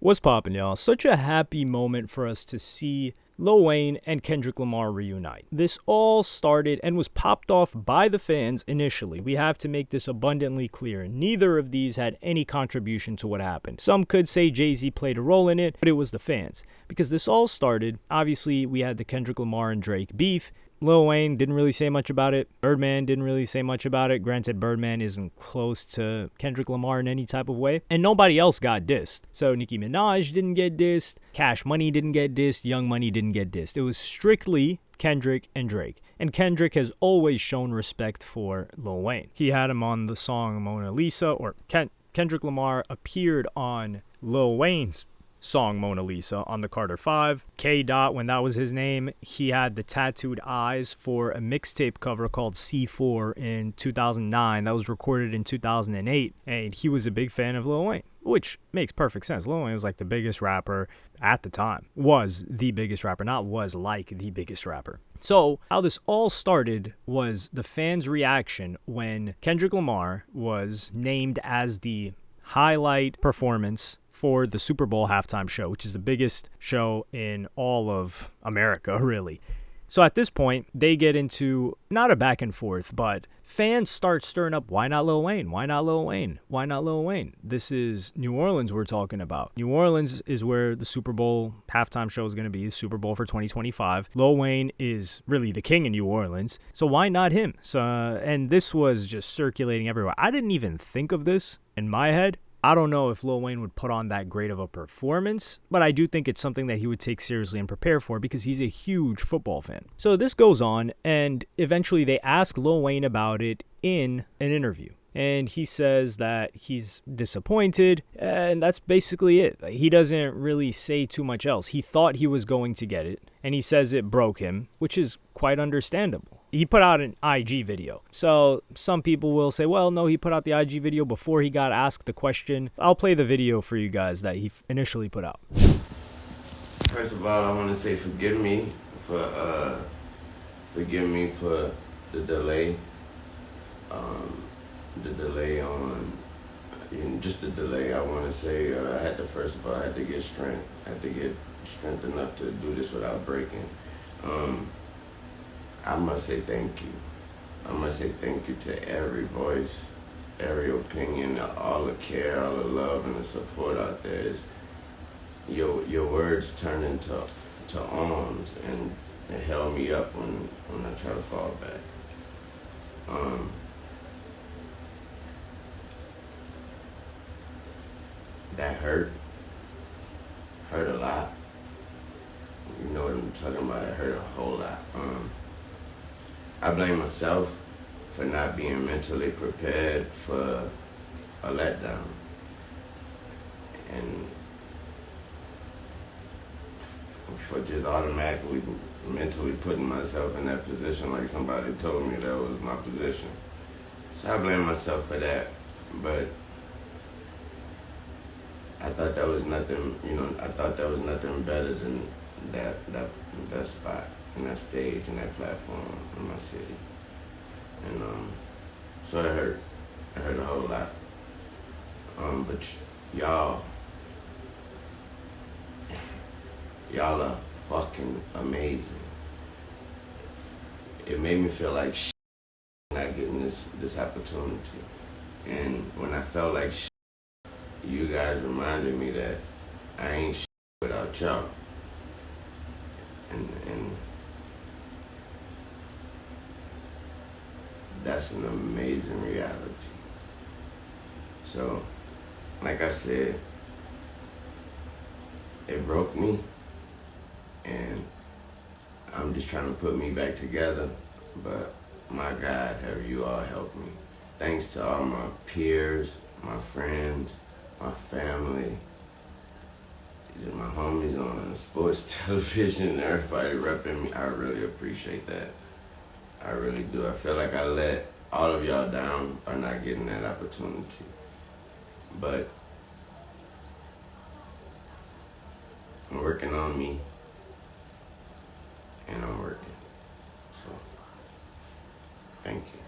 What's poppin', y'all? Such a happy moment for us to see Lil Wayne and Kendrick Lamar reunite. This all started and was popped off by the fans initially. We have to make this abundantly clear. Neither of these had any contribution to what happened. Some could say Jay-Z played a role in it, but it was the fans. Because this all started, obviously we had the Kendrick Lamar and Drake beef. Lil Wayne didn't really say much about it. Birdman didn't really say much about it. Granted, Birdman isn't close to Kendrick Lamar in any type of way. And nobody else got dissed. So Nicki Minaj didn't get dissed. Cash Money didn't get dissed. Young Money didn't get dissed. It was strictly Kendrick and Drake. And Kendrick has always shown respect for Lil Wayne. He had him on the song Mona Lisa, or Kendrick Lamar appeared on Lil Wayne's song Mona Lisa on the Carter 5. K. Dot, when that was his name, he had the tattooed eyes for a mixtape cover called C4 in 2009. That was recorded in 2008, and he was a big fan of Lil Wayne, which makes perfect sense. Lil Wayne was like the biggest rapper at the time. Was the biggest rapper, not was like the biggest rapper. So how this all started was the fans' reaction when Kendrick Lamar was named as the highlight performance for the Super Bowl halftime show, which is the biggest show in all of America, really. So at this point, they get into not a back and forth, but fans start stirring up, why not Lil Wayne? Why not Lil Wayne? Why not Lil Wayne? This is New Orleans we're talking about. New Orleans is where the Super Bowl halftime show is going to be, the Super Bowl for 2025. Lil Wayne is really the king in New Orleans, so why not him? So, and this was just circulating everywhere. I didn't even think of this in my head. I don't know if Lil Wayne would put on that great of a performance, but I do think it's something that he would take seriously and prepare for because he's a huge football fan. So this goes on, and eventually they ask Lil Wayne about it in an interview. And he says that he's disappointed, and that's basically it. He doesn't really say too much else. He thought he was going to get it, and he says it broke him, which is quite understandable. He put out an IG video. So some people will say, well, no, he put out the IG video before he got asked the question. I'll play the video for you guys that he initially put out. First of all, I want to say forgive me for the delay. The delay on, just the delay. I want to say I had to, first of all, I had to get strength. I had to get strength enough to do this without breaking. I must say thank you. I must say thank you to every voice, every opinion, all the care, all the love, and the support out there. Is your words turn into arms, and it held me up when I try to fall back. That hurt a lot. You know what I'm talking about, it hurt a whole lot. I blame myself for not being mentally prepared for a letdown. And for just automatically mentally putting myself in that position like somebody told me that was my position. So I blame myself for that, but I thought that was nothing, I thought that was nothing better than that spot and that stage and that platform in my city. And so it hurt a whole lot. But y'all are fucking amazing. It made me feel like not getting this opportunity. And when I felt like you guys reminded me that I ain't without y'all. And that's an amazing reality. So, like I said, it broke me, and I'm just trying to put me back together, but my God, have you all helped me. Thanks to all my peers, my friends, my family, my homies on sports television, everybody repping me. I really appreciate that. I really do. I feel like I let all of y'all down by not getting that opportunity. But I'm working on me, and I'm working. So, thank you.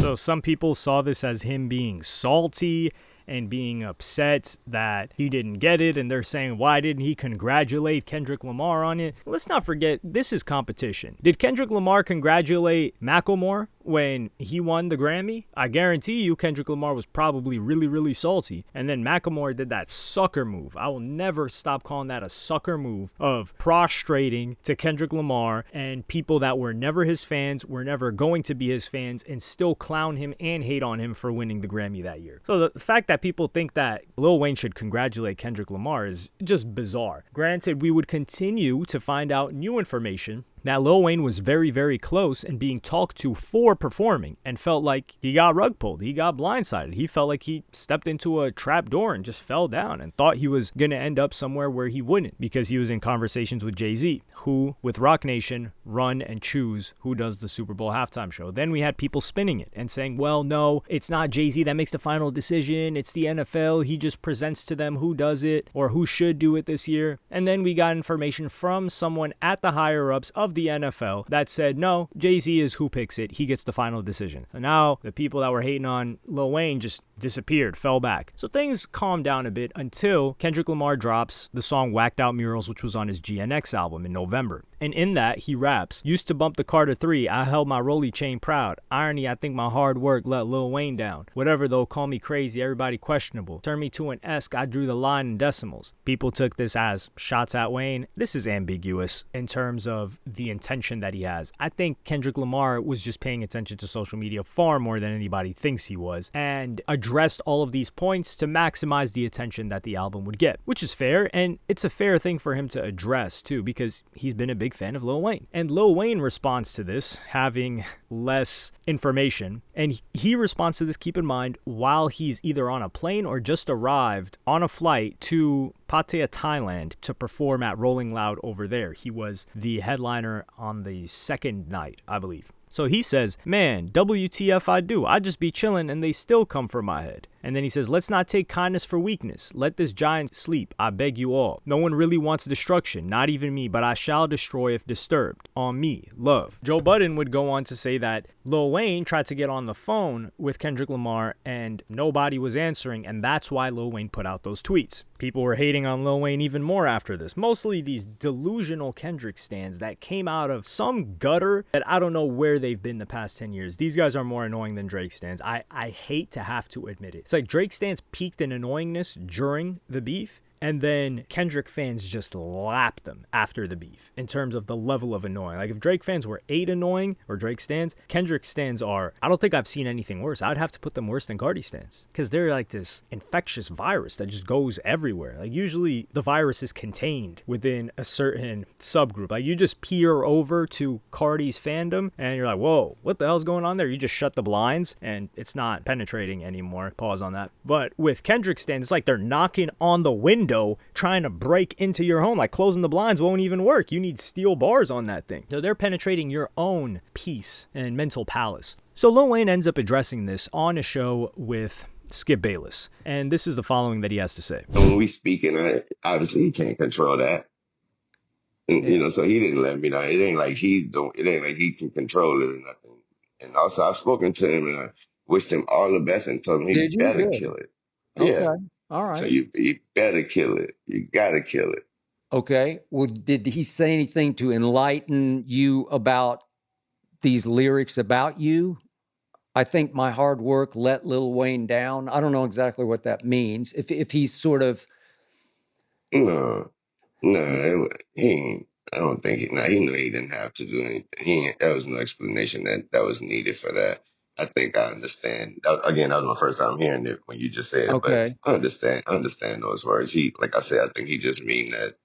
So some people saw this as him being salty and being upset that he didn't get it, and they're saying, why didn't he congratulate Kendrick Lamar on it? Let's not forget, this is competition. Did Kendrick Lamar congratulate Macklemore when he won the Grammy? I guarantee you Kendrick Lamar was probably really, really salty. And then Macklemore did that sucker move. I will never stop calling that a sucker move of prostrating to Kendrick Lamar and people that were never his fans, were never going to be his fans, and still clown him and hate on him for winning the Grammy that year. So the fact that people think that Lil Wayne should congratulate Kendrick Lamar is just bizarre. Granted, we would continue to find out new information that Lil Wayne was very, very close and being talked to for performing and felt like he got rug pulled. He got blindsided. He felt like he stepped into a trap door and just fell down and thought he was going to end up somewhere where he wouldn't, because he was in conversations with Jay-Z, who, with Roc Nation, run and choose who does the Super Bowl halftime show. Then we had people spinning it and saying, well, no, it's not Jay-Z that makes the final decision. It's the NFL. He just presents to them who does it or who should do it this year. And then we got information from someone at the higher-ups of the NFL that said, no, Jay-Z is who picks it. He gets the final decision. And now the people that were hating on Lil Wayne just disappeared, fell back. So things calmed down a bit until Kendrick Lamar drops the song Whacked Out Murals, which was on his GNX album in November. And in that, he raps, used to bump the Carter 3, I held my rollie chain proud. Irony, I think my hard work let Lil Wayne down. Whatever though, call me crazy, everybody questionable. Turn me to an esque, I drew the line in decimals. People took this as shots at Wayne. This is ambiguous in terms of the intention that he has. I think Kendrick Lamar was just paying attention to social media far more than anybody thinks he was, and addressed all of these points to maximize the attention that the album would get, which is fair, and it's a fair thing for him to address too, because he's been a big fan of Lil Wayne. And Lil Wayne responds to this having less information, and he responds to this, keep in mind, while he's either on a plane or just arrived on a flight to Pattaya, Thailand, to perform at Rolling Loud over there. He was the headliner on the second night, I believe. So he says, man, WTF I do. I just be chilling and they still come for my head. And then he says, let's not take kindness for weakness. Let this giant sleep, I beg you all. No one really wants destruction, not even me, but I shall destroy if disturbed. On me, love. Joe Budden would go on to say that Lil Wayne tried to get on the phone with Kendrick Lamar and nobody was answering, and that's why Lil Wayne put out those tweets. People were hating on Lil Wayne even more after this. Mostly these delusional Kendrick stans that came out of some gutter that I don't know where they've been the past 10 years. These guys are more annoying than Drake stans. I hate to have to admit it. It's like Drake stans peaked in annoyingness during the beef, and then Kendrick fans just lapped them after the beef in terms of the level of annoying. Like if Drake fans were 8 annoying, or Drake stans, Kendrick stans are, I don't think I've seen anything worse. I'd have to put them worse than Cardi stans, because they're like this infectious virus that just goes everywhere. Like usually the virus is contained within a certain subgroup. Like you just peer over to Cardi's fandom and you're like, whoa, what the hell's going on there? You just shut the blinds and it's not penetrating anymore. Pause on that. But with Kendrick stans, it's like they're knocking on the window trying to break into your home. Like closing the blinds won't even work. You need steel bars on that thing. So they're penetrating your own peace and mental palace. So Lil Wayne ends up addressing this on a show with Skip Bayless, and this is the following that he has to say. When we speaking, obviously he can't control that. And, you know, so he didn't let me know. It ain't like he can control it or nothing. And also I've spoken to him and I wished him all the best and told him he better kill it. Okay. Yeah. All right. So you better kill it. You gotta kill it. Okay. Well, did he say anything to enlighten you about these lyrics about you? I think my hard work let Lil Wayne down. I don't know exactly what that means. If he's sort of... No, he ain't. I don't think he knew he didn't have to do anything. There was no explanation that was needed for that. I think I understand. Again, that was my first time hearing it when you just said it. Okay. But I understand those words. Like I said, I think he just mean that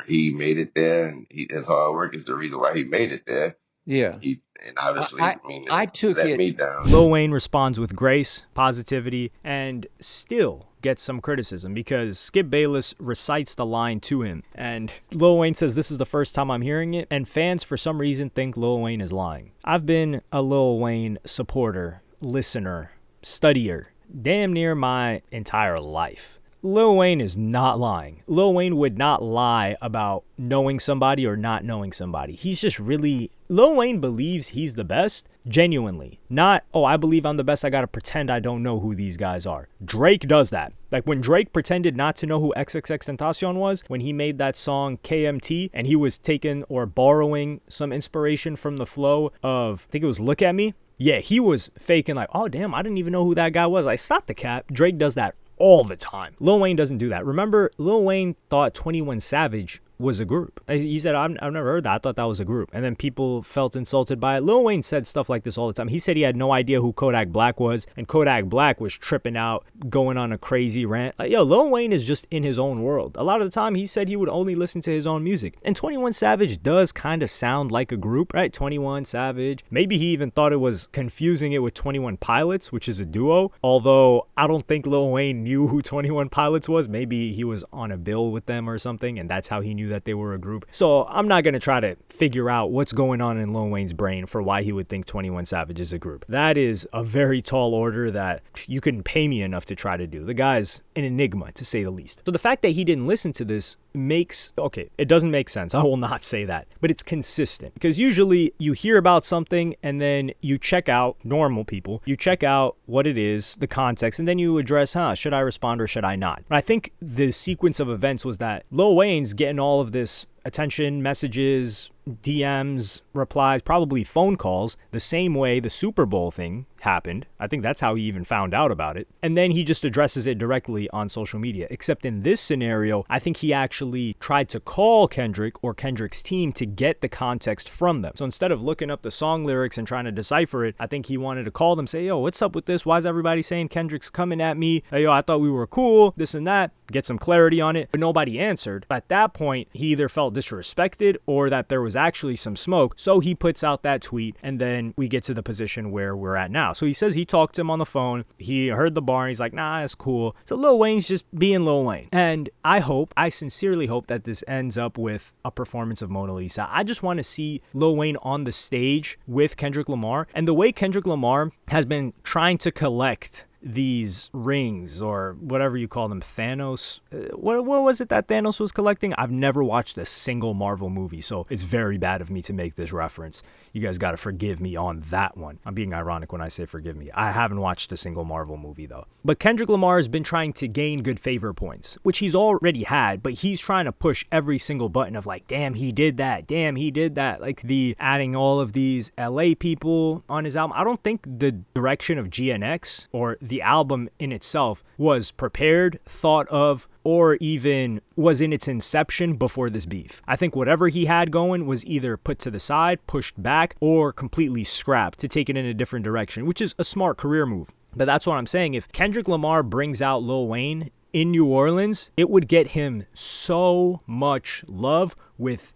he made it there, and his hard work is the reason why he made it there. Yeah. And obviously, I took let it. me down. Lil Wayne responds with grace, positivity, and still gets some criticism because Skip Bayless recites the line to him. And Lil Wayne says, this is the first time I'm hearing it, and fans for some reason think Lil Wayne is lying. I've been a Lil Wayne supporter, listener, studier, damn near my entire life. Lil Wayne is not lying. Lil Wayne would not lie about knowing somebody or not knowing somebody. He's just really Lil Wayne believes he's the best, genuinely. Not, oh, I believe I'm the best, I gotta pretend I don't know who these guys are. Drake does that. Like when Drake pretended not to know who XXXTentacion was, when he made that song KMT, and he was taking or borrowing some inspiration from the flow of, I think it was Look at Me. Yeah, he was faking like, oh damn, I didn't even know who that guy was. I stopped the cap. Drake does that all the time. Lil Wayne doesn't do that. Remember, Lil Wayne thought 21 Savage was a group. He said, I've never heard that. I thought that was a group. And then people felt insulted by it. Lil Wayne said stuff like this all the time. He said he had no idea who Kodak Black was, and Kodak Black was tripping out, going on a crazy rant. Like, yo, Lil Wayne is just in his own world. A lot of the time, he said he would only listen to his own music. And 21 Savage does kind of sound like a group, right? 21 Savage. Maybe he even thought it was confusing it with 21 Pilots, which is a duo. Although, I don't think Lil Wayne knew who 21 Pilots was. Maybe he was on a bill with them or something, and that's how he knew that they were a group. So I'm not going to try to figure out what's going on in Lil Wayne's brain for why he would think 21 Savage is a group. That is a very tall order that you couldn't pay me enough to try to do. The guy's an enigma, to say the least. So the fact that he didn't listen to this makes, okay, it doesn't make sense. I will not say that, but it's consistent, because usually you hear about something and then you check out, normal people, you check out what it is, the context, and then you address, should I respond or should I not? But I think the sequence of events was that Lil Wayne's getting all of this attention, messages, DMs, replies, probably phone calls, the same way the Super Bowl thing happened. I think that's how he even found out about it. And then he just addresses it directly on social media. Except in this scenario, I think he actually tried to call Kendrick or Kendrick's team to get the context from them. So instead of looking up the song lyrics and trying to decipher it, I think he wanted to call them, say, yo, what's up with this? Why is everybody saying Kendrick's coming at me? Hey, yo, I thought we were cool, this and that. Get some clarity on it. But nobody answered. At that point, he either felt disrespected or that there was actually some smoke. So he puts out that tweet, and then we get to the position where we're at now. So he says he talked to him on the phone. He heard the bar, and he's like, nah, it's cool. So Lil Wayne's just being Lil Wayne. And I sincerely hope that this ends up with a performance of Mona Lisa. I just want to see Lil Wayne on the stage with Kendrick Lamar. And the way Kendrick Lamar has been trying to collect these rings, or whatever you call them, Thanos. What was it that Thanos was collecting? I've never watched a single Marvel movie, so it's very bad of me to make this reference. You guys got to forgive me on that one. I'm being ironic when I say forgive me. I haven't watched a single Marvel movie, though. But Kendrick Lamar has been trying to gain good favor points, which he's already had, but he's trying to push every single button of like, damn, he did that. Damn, he did that. Like the adding all of these LA people on his album. I don't think the direction of GNX or the album in itself was prepared, thought of, or even was in its inception before this beef. I think whatever he had going was either put to the side, pushed back, or completely scrapped to take it in a different direction, which is a smart career move. But that's what I'm saying. If Kendrick Lamar brings out Lil Wayne in New Orleans, it would get him so much love with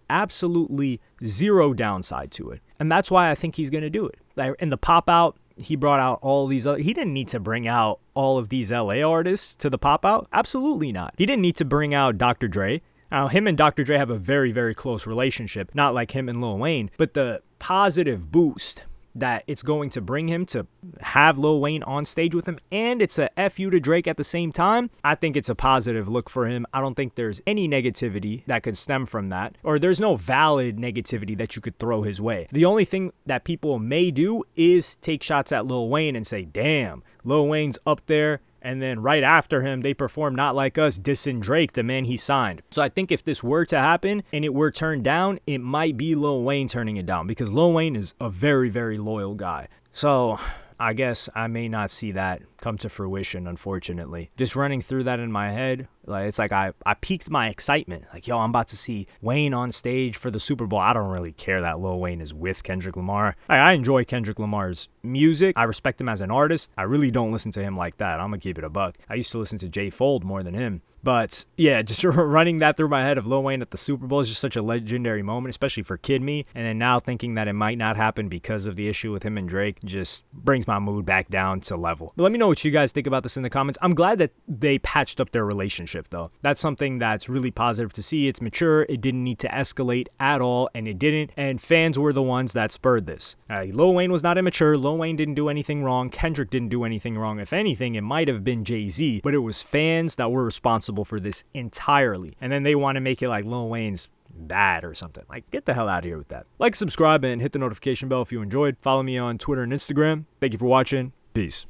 absolutely zero downside to it. And that's why I think he's going to do it. In the pop out, he brought out all these other, he didn't need to bring out all of these LA artists to the pop out. Absolutely not. He didn't need to bring out Dr. Dre. Now, him and Dr. Dre have a very, very close relationship, not like him and Lil Wayne, but the positive boost that it's going to bring him to have Lil Wayne on stage with him, and it's a F you to Drake at the same time, I think it's a positive look for him. I don't think there's any negativity that could stem from that, or there's no valid negativity that you could throw his way. The only thing that people may do is take shots at Lil Wayne and say, damn, Lil Wayne's up there, and then right after him, they perform Not Like Us, dissing Drake, the man he signed. So I think if this were to happen and it were turned down, it might be Lil Wayne turning it down, because Lil Wayne is a very, very loyal guy. So I guess I may not see that come to fruition, unfortunately. Just running through that in my head, like it's like I piqued my excitement. Like, yo, I'm about to see Wayne on stage for the Super Bowl. I don't really care that Lil Wayne is with Kendrick Lamar. I enjoy Kendrick Lamar's music. I respect him as an artist. I really don't listen to him like that. I'm gonna keep it a buck. I used to listen to J. Fold more than him. But yeah, just running that through my head of Lil Wayne at the Super Bowl is just such a legendary moment, especially for Kid Me. And then now thinking that it might not happen because of the issue with him and Drake just brings my mood back down to level. But let me know what you guys think about this in the comments. I'm glad that they patched up their relationship, though. That's something that's really positive to see. It's mature. It didn't need to escalate at all, and it didn't. And fans were the ones that spurred this. Lil Wayne was not immature. Lil Wayne didn't do anything wrong. Kendrick didn't do anything wrong. If anything, it might have been Jay-Z, but it was fans that were responsible for this entirely. And then they want to make it like Lil Wayne's bad or something. Like, get the hell out of here with that. Like, subscribe, and hit the notification bell if you enjoyed. Follow me on Twitter and Instagram. Thank you for watching. Peace.